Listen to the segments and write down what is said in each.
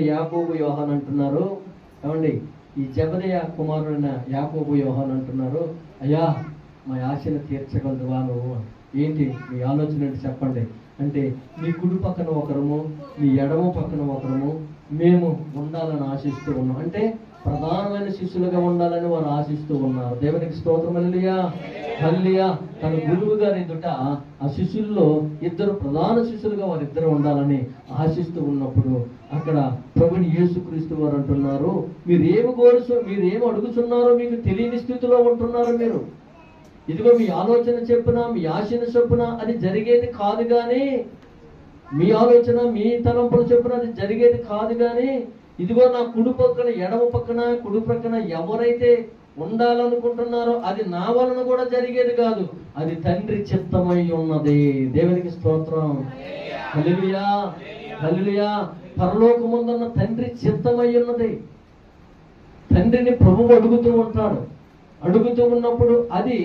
యాకోబు యోహాన్ అంటున్నారు. ఏమండి, ఈ జెబెదయి కుమారుడైన యాకోబు యోహాన్ అంటున్నారు, అయ్యా మా ఆశను తీర్చగలదువా నువ్వు? ఏంటి మీ ఆలోచన ఏంటి చెప్పండి అంటే, మీ కుడి పక్కన ఒకరము, మీ ఎడమ పక్కన ఒకరము మేము ఉండాలని ఆశిస్తూ ఉన్నాం. అంటే ప్రధానమైన శిష్యులుగా ఉండాలని వారు ఆశిస్తూ ఉన్నారు. దేవునికి స్తోత్రం. హల్లెలూయా హల్లెలూయా. తన గురువు గారి ఎదుట ఆ శిష్యుల్లో ఇద్దరు ప్రధాన శిష్యులుగా వారిద్దరు ఉండాలని ఆశిస్తూ ఉన్నప్పుడు అక్కడ ప్రభుని యేసుక్రీస్తు వారు అంటున్నారు, మీరేమి అడుగుతున్నారో మీకు తెలియని స్థితిలో ఉంటున్నారు మీరు. ఇదిగో మీ ఆలోచన చెప్పున, మీ ఆశను చెప్పున అది జరిగేది కాదు కానీ, మీ ఆలోచన మీ తలంపుల చెప్పున అది జరిగేది కాదు కానీ, ఇదిగో నా కుడి పక్కన ఎడమ పక్కన కుడి పక్కన ఎవరైతే ఉండాలనుకుంటున్నారో అది నా వలన కూడా జరిగేది కాదు, అది తండ్రి చిత్తమై ఉన్నది. దేవునికి స్తోత్రం. హల్లెలూయా హల్లెలూయా. పరలోకముందున్న తండ్రి చిత్తమై ఉన్నది. తండ్రిని ప్రభువు అడుగుతూ ఉంటాడు. అడుగుతూ ఉన్నప్పుడు అది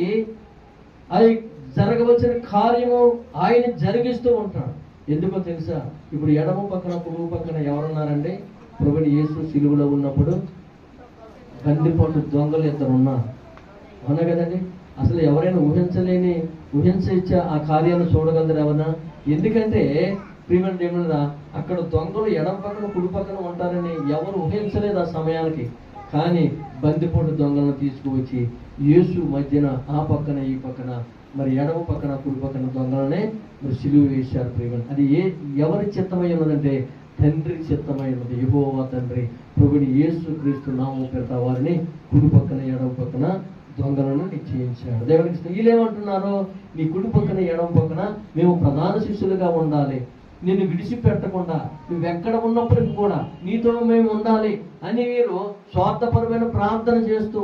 జరగవలసిన కార్యము ఆయన జరిగిస్తూ ఉంటాడు. ఎందుకో తెలుసా? ఇప్పుడు ఎడమ పక్కన కుడి పక్కన ఎవరున్నారండి? ప్రభుని యేసు సిలువలో ఉన్నప్పుడు బందిపోటు దొంగలు ఇద్దరు ఉన్నారు, అవునా కదండి? అసలు ఎవరైనా ఊహించే ఆ కార్యాన్ని చూడగలరు ఎవరన్నా? ఎందుకంటే ప్రియమైన ఏమన్నా అక్కడ దొంగలు ఎడమ పక్కన కుడి పక్కన ఉంటారని ఎవరు ఊహించలేదు ఆ సమయానికి. కానీ బందిపోటు దొంగలను తీసుకువచ్చి యేసు మధ్యన ఆ పక్కన ఈ పక్కన మరి ఎడమ పక్కన కుడి పక్కన దొంగలనే మరి సిలువ వేశారు. ప్రియమైన అది ఎవరి చిత్తమై ఉన్నదంటే తండ్రి చిత్తమై ఉన్నది. యెహోవా తండ్రి ప్రభుని యేసుక్రీస్తు నామము పేరిట వారిని కుడి పక్కన ఎడమ పక్కన దొంగలను నిశ్చయించాడు. దేవునికి వీళ్ళేమంటున్నారు? నీ కుడి పక్కన ఎడమ పక్కన మేము ప్రధాన శిష్యులుగా ఉండాలి, నిన్ను విడిచిపెట్టకుండా నువ్వెక్కడ ఉన్నప్పటికీ కూడా నీతో మేము ఉండాలి అని వీరు స్వార్థపరమైన ప్రార్థన చేస్తూ